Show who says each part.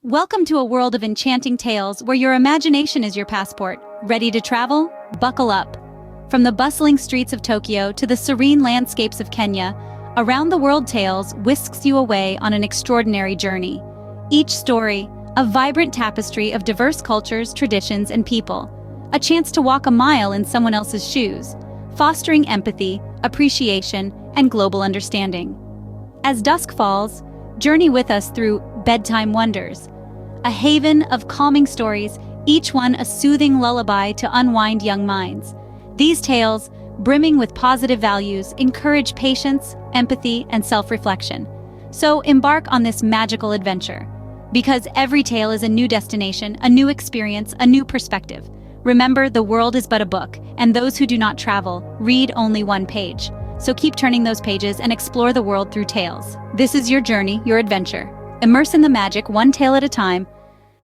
Speaker 1: Welcome to a world of enchanting tales where your imagination is your passport. Ready to travel? Buckle up. From the bustling streets of Tokyo to the serene landscapes of Kenya, Around the World Tales whisks you away on an extraordinary journey. Each story, a vibrant tapestry of diverse cultures, traditions, and people. A chance to walk a mile in someone else's shoes, fostering empathy, appreciation, and global understanding. As dusk falls, journey with us through Bedtime Wonders, a haven of calming stories, each one a soothing lullaby to unwind young minds. These tales, brimming with positive values, encourage patience, empathy, and self-reflection. So embark on this magical adventure, because every tale is a new destination, a new experience, a new perspective. Remember, the world is but a book, and those who do not travel read only one page. So keep turning those pages and explore the world through tales. This is your journey, your adventure. Immerse in the magic one tale at a time,